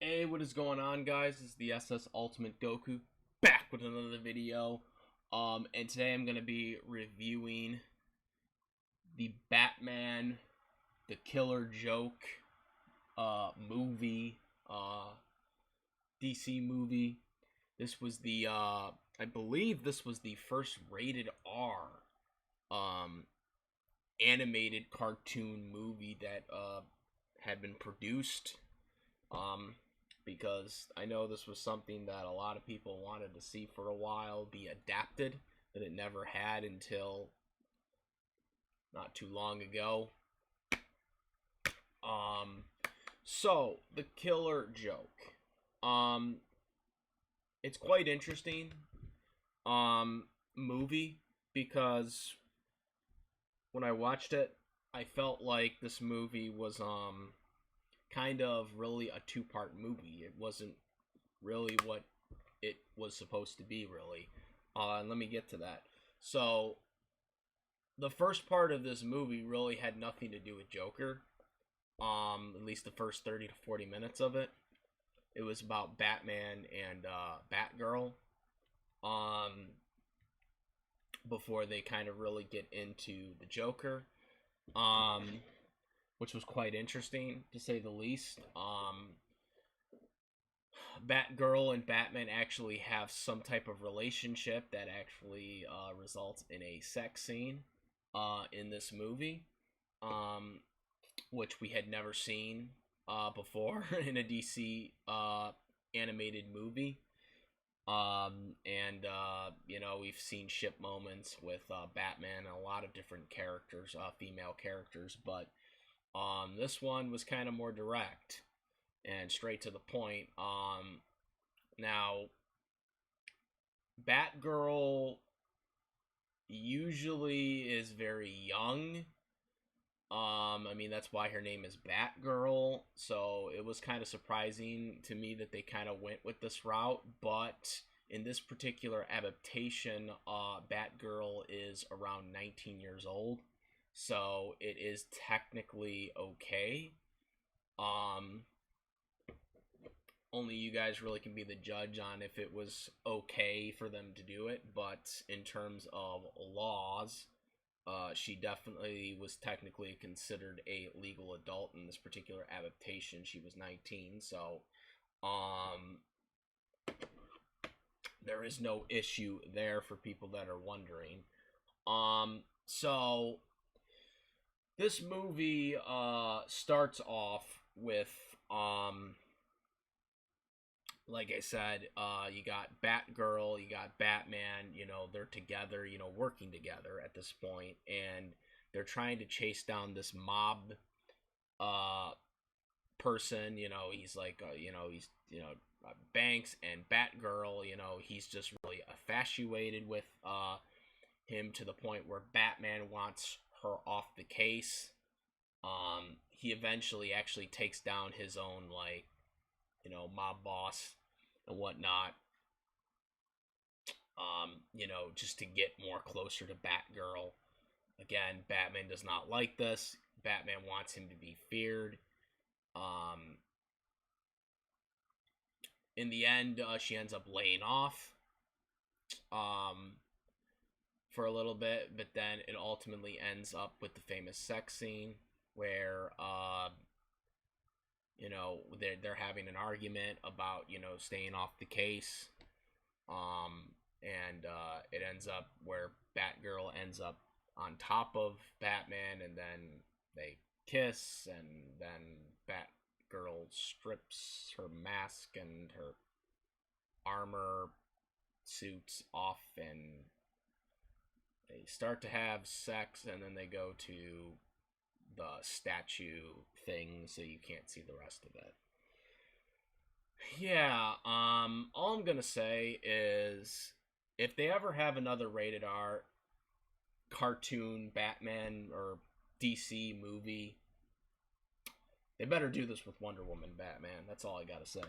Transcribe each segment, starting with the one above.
Hey, what is going on, guys? This is the SS Ultimate Goku back with another video. And today I'm gonna be reviewing the Batman, the Killer Joke, movie, DC movie. This was the, I believe this was the first rated R, animated cartoon movie that, had been produced. Because I know this was something that a lot of people wanted to see for a while be adapted, but it never had until not too long ago. So the Killer Joke. It's quite interesting movie because when I watched it, I felt like this movie was kind of really a two-part movie. It wasn't really what it was supposed to be, really. And let me get to that. So, the first part of this movie really had nothing to do with Joker. At least the first 30 to 40 minutes of it. It was about Batman and Batgirl. Before they kind of really get into the Joker. Which was quite interesting, to say the least. Batgirl and Batman actually have some type of relationship that actually results in a sex scene in this movie, which we had never seen before in a DC animated movie. We've seen ship moments with Batman and a lot of different characters, female characters, but this one was kind of more direct and straight to the point. Now, Batgirl usually is very young. That's why her name is Batgirl. So it was kind of surprising to me that they kind of went with this route. But in this particular adaptation, Batgirl is around 19 years old. So it is technically okay. Only you guys really can be the judge on if it was okay for them to do it. But in terms of laws, she definitely was technically considered a legal adult in this particular adaptation. She was 19, so there is no issue there for people that are wondering. So this movie starts off with like I said, you got Batgirl, you got Batman, they're together, working together at this point, and they're trying to chase down this mob person, he's like, Banks, and Batgirl, he's just really infatuated with him to the point where Batman wants her off the case. He eventually actually takes down his own, mob boss and whatnot, just to get more closer to Batgirl. Again, Batman does not like this. Batman wants him to be feared. In the end, she ends up laying off for a little bit, but then it ultimately ends up with the famous sex scene where they're having an argument about staying off the case, and it ends up where Batgirl ends up on top of Batman, and then they kiss, and then Batgirl strips her mask and her armor suits off, and they start to have sex, and then they go to the statue thing, so you can't see the rest of it. Yeah, all I'm gonna say is, if they ever have another rated R cartoon Batman or DC movie, they better do this with Wonder Woman Batman. That's all I gotta say.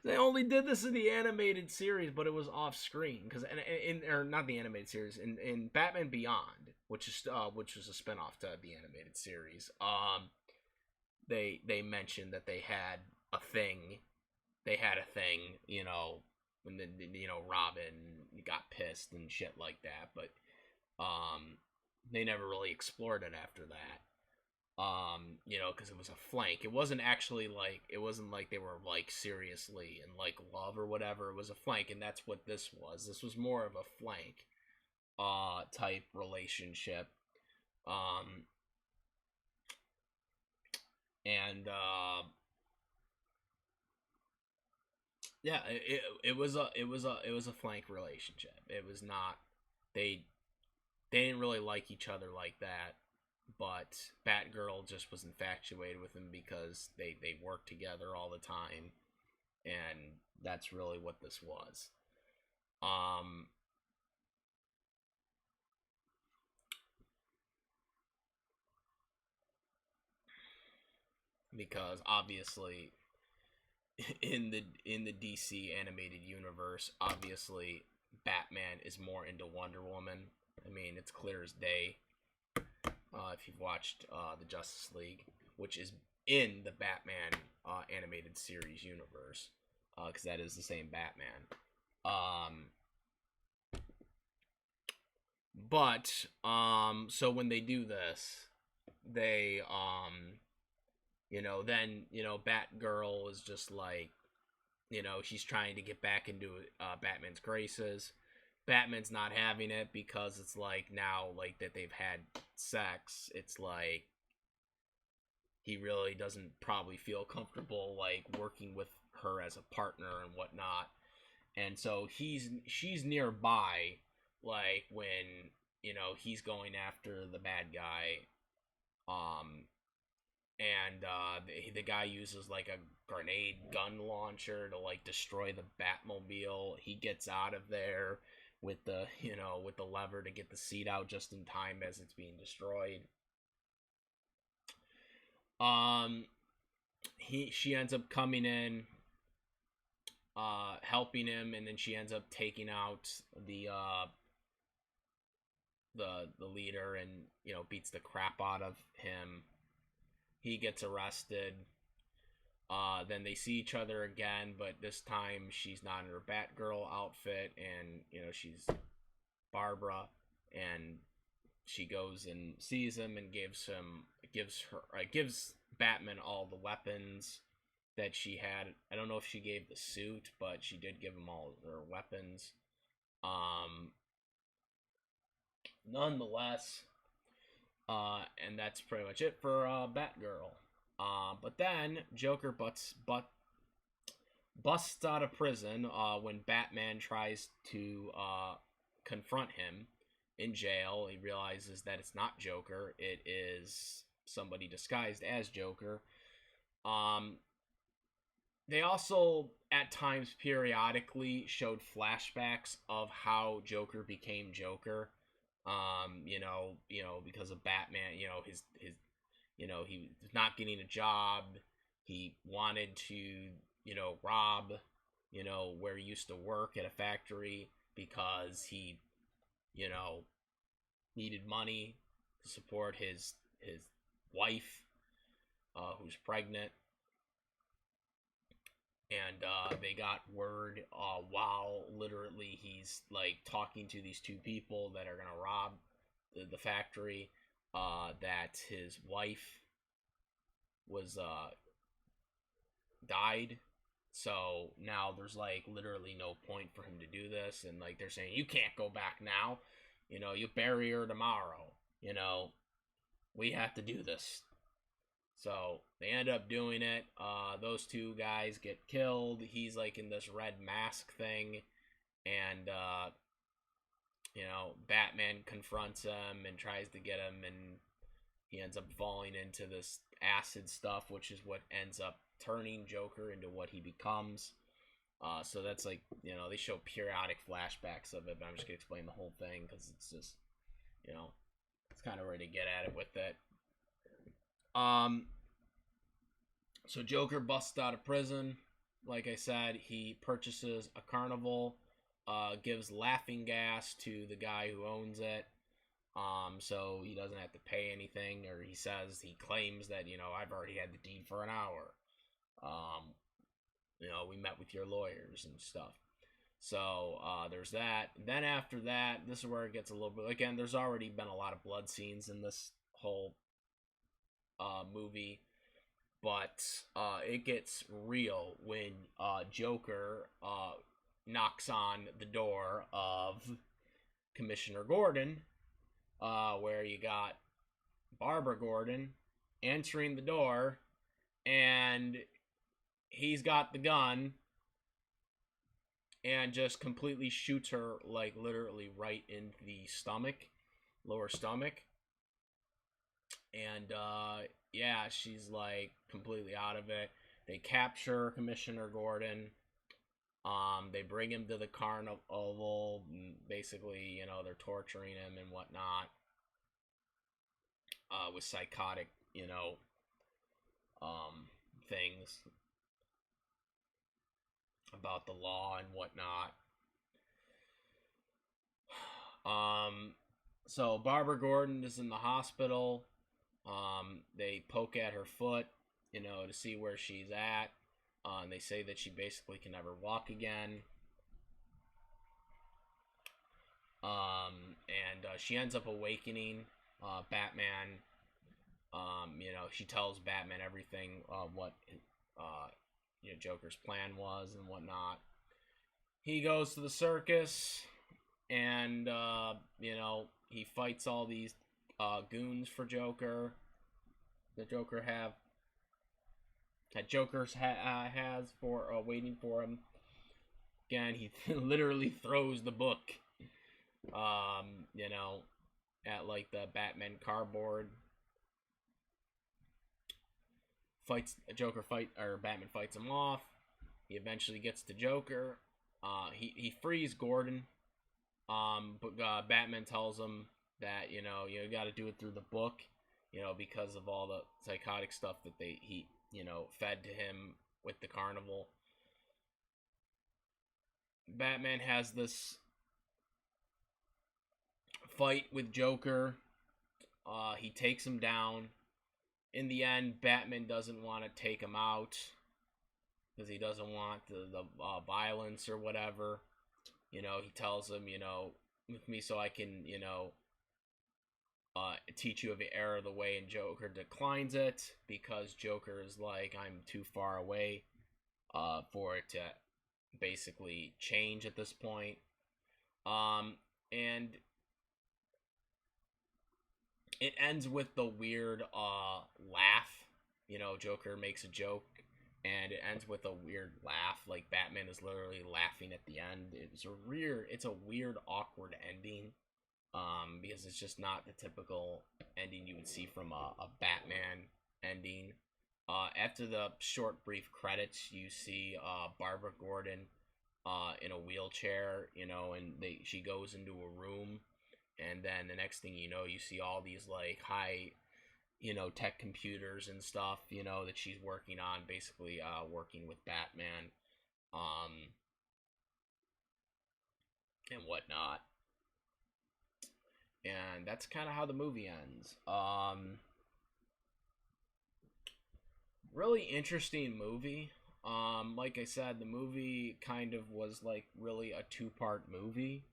They only did this in the animated series, but it was off screen, because or not the animated series, in Batman Beyond, which was a spinoff to the animated series. They mentioned that they had a thing. They had a thing, when Robin got pissed and shit like that, but they never really explored it after that. Because it was a flank. It wasn't like they were like seriously in like love or whatever. It was a flank, and that's what this was. This was more of a flank type relationship. And yeah, it was a flank relationship. It was not they they didn't really like each other like that, but Batgirl just was infatuated with him because they worked together all the time, and that's really what this was. Um, because obviously in the DC animated universe, obviously Batman is more into Wonder Woman. I mean, it's clear as day. If you've watched the Justice League, which is in the Batman animated series universe, because that is the same Batman. Um, so when they do this, they then Batgirl is just like, she's trying to get back into Batman's graces. Batman's not having it because it's like now, like, that they've had sex, it's like he really doesn't probably feel comfortable like working with her as a partner and whatnot. And so she's nearby, like when he's going after the bad guy, um and the guy uses like a grenade gun launcher to like destroy the Batmobile. He gets out of there with the lever to get the seat out just in time as it's being destroyed. Um, she ends up coming in, helping him, and then she ends up taking out the leader, and beats the crap out of him. He gets arrested. Then they see each other again, but this time she's not in her Batgirl outfit, and she's Barbara, and she goes and sees him and gives Batman all the weapons that she had. I don't know if she gave the suit, but she did give him all her weapons. Nonetheless, and that's pretty much it for Batgirl. But then Joker busts out of prison when Batman tries to confront him in jail. He realizes that it's not Joker; it is somebody disguised as Joker. They also, at times, periodically showed flashbacks of how Joker became Joker. Because of Batman, his he was not getting a job. He wanted to, rob, where he used to work at a factory because he, you know, needed money to support his wife, who's pregnant. And they got word while literally he's like talking to these two people that are gonna rob the factory, that his wife was died. So now there's like literally no point for him to do this, and like they're saying you can't go back now. You bury her tomorrow. We have to do this. So they end up doing it. Those two guys get killed. He's like in this red mask thing, and Batman confronts him and tries to get him, and he ends up falling into this acid stuff, which is what ends up turning Joker into what he becomes. So that's like, they show periodic flashbacks of it, but I'm just gonna explain the whole thing because it's just, it's kind of ready to get at it with it. So Joker busts out of prison. Like I said, he purchases a carnival, gives laughing gas to the guy who owns it. So he doesn't have to pay anything, or he claims that, I've already had the deed for an hour. Um, we met with your lawyers and stuff. So there's that. Then after that, this is where it gets a little bit. Again, there's already been a lot of blood scenes in this whole movie, but it gets real when Joker knocks on the door of Commissioner Gordon, where you got Barbara Gordon answering the door, and he's got the gun and just completely shoots her, like, literally right in the lower stomach. And yeah, she's like completely out of it. They capture Commissioner Gordon. They bring him to the carnival. Basically, they're torturing him and whatnot. With psychotic, things about the law and whatnot. So Barbara Gordon is in the hospital. They poke at her foot, to see where she's at. And they say that she basically can never walk again. And she ends up awakening Batman. She tells Batman everything, what Joker's plan was and whatnot. He goes to the circus, and he fights all these goons for Joker. That Joker has for waiting for him. Again, he literally throws the book, at like the Batman cardboard. Batman fights him off. He eventually gets to Joker. He frees Gordon. But Batman tells him that you got to do it through the book, because of all the psychotic stuff that he fed to him with the carnival. Batman has this fight with Joker. He takes him down. In the end, Batman doesn't want to take him out because he doesn't want the violence or whatever. He tells him, with me so I can, teach you of the error of the way, and Joker declines it because Joker is like, I'm too far away for it to basically change at this point. And it ends with the weird laugh. Joker makes a joke, and it ends with a weird laugh. Like, Batman is literally laughing at the end. It's a weird, awkward ending, because it's just not the typical ending you would see from a Batman ending. After the short, brief credits, you see Barbara Gordon in a wheelchair, and she goes into a room. And then the next thing you know, you see all these like high, tech computers and stuff, that she's working on, basically working with Batman, and whatnot. And that's kind of how the movie ends. Really interesting movie. Like I said, the movie kind of was like really a two-part movie.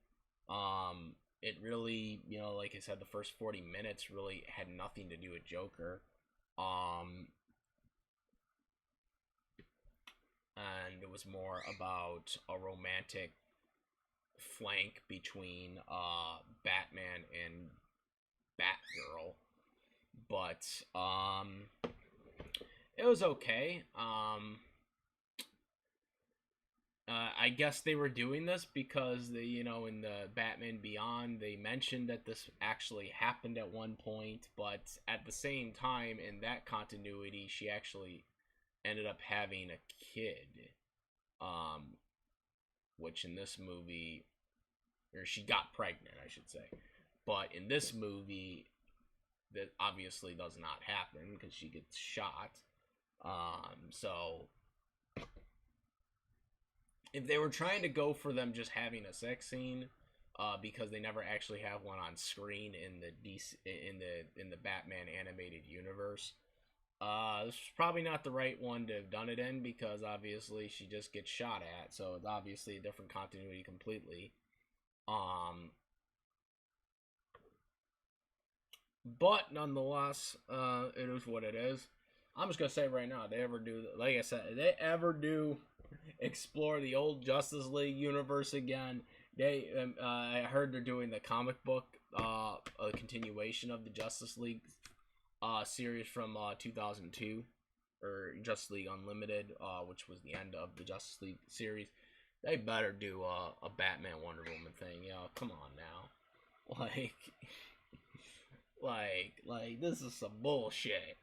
It really, like I said, the first 40 minutes really had nothing to do with Joker. And it was more about a romantic flank between Batman and Batgirl. But it was okay. I guess they were doing this because they, in the Batman Beyond, they mentioned that this actually happened at one point, but at the same time, in that continuity, she actually ended up having a kid, which in this movie, or she got pregnant, I should say, but in this movie, that obviously does not happen because she gets shot. So if they were trying to go for them just having a sex scene, because they never actually have one on screen in the Batman animated universe. This was probably not the right one to have done it in because obviously she just gets shot at, so it's obviously a different continuity completely. But nonetheless, it is what it is. I'm just gonna say right now, they ever do, like I said, they ever do explore the old Justice League universe again. I heard they're doing the comic book, a continuation of the Justice League series from 2002, or Justice League Unlimited, which was the end of the Justice League series. They better do a Batman Wonder Woman thing, come on now, like this is some bullshit.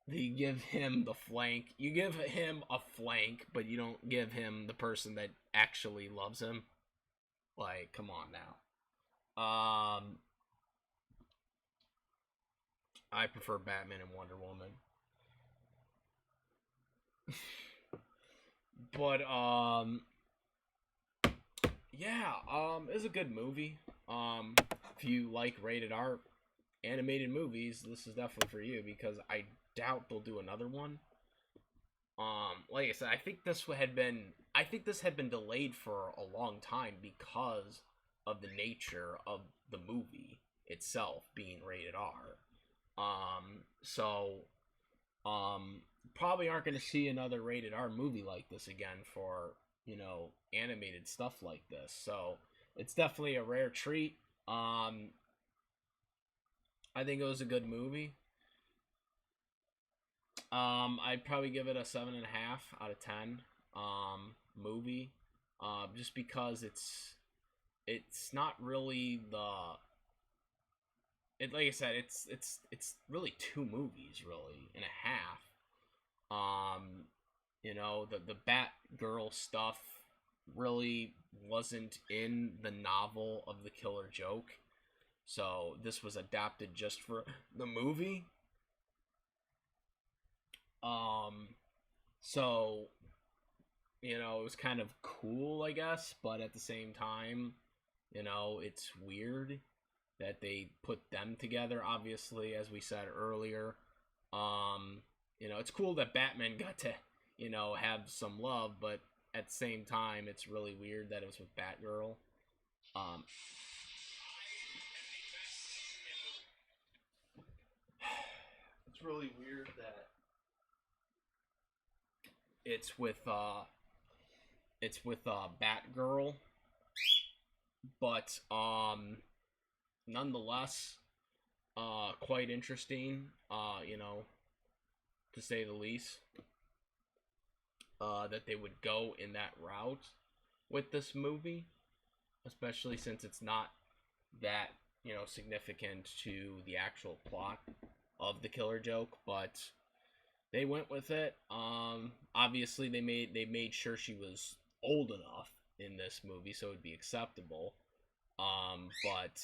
You give him the flank. You give him a flank, but you don't give him the person that actually loves him. Like, come on now. I prefer Batman and Wonder Woman. But yeah, it's a good movie. If you like rated R animated movies, this is definitely for you because I doubt they'll do another one. Like I said, I think this had been delayed for a long time because of the nature of the movie itself being rated R. Probably aren't going to see another rated R movie like this again for, animated stuff like this. So it's definitely a rare treat. I think it was a good movie. I'd probably give it a 7.5 out of 10. Movie. Just because it's not really like I said, it's really two movies really and a half. The Batgirl stuff really wasn't in the novel of The Killer Joke. So this was adapted just for the movie. So, it was kind of cool, I guess, but at the same time, it's weird that they put them together, obviously, as we said earlier. It's cool that Batman got to, have some love, but at the same time, it's really weird that it was with Batgirl. It's really weird that it's with Batgirl, but nonetheless, quite interesting, to say the least, that they would go in that route with this movie, especially since it's not that, significant to the actual plot of The Killer Joke, but they went with it. Obviously they made sure she was old enough in this movie so it'd be acceptable. But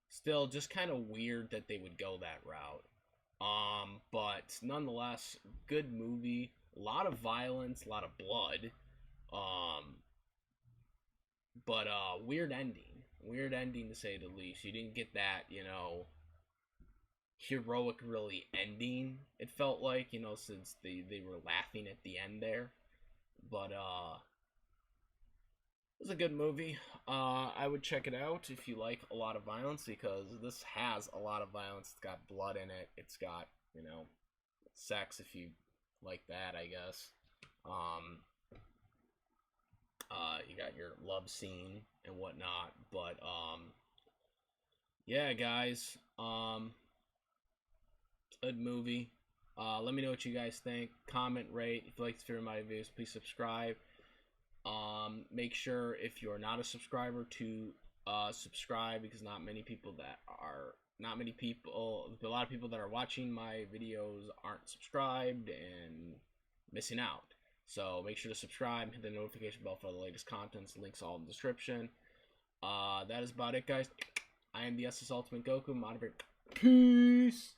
still just kind of weird that they would go that route. But nonetheless, good movie. A lot of violence, a lot of blood. But weird ending. Weird ending to say the least. You didn't get that, heroic really ending, it felt like, since they were laughing at the end there. But it was a good movie. I would check it out if you like a lot of violence, because this has a lot of violence. It's got blood in it. It's got, sex if you like that, I guess. You got your love scene and whatnot. But yeah, guys. Good movie. Let me know what you guys think. Comment, rate. If you like this video, my videos, please subscribe. Make sure if you're not a subscriber to subscribe, because a lot of people that are watching my videos aren't subscribed and missing out. So make sure to subscribe, hit the notification bell for the latest contents. Links all in the description. That is about it, guys. I am the SS Ultimate Goku. I'm out of here. Peace.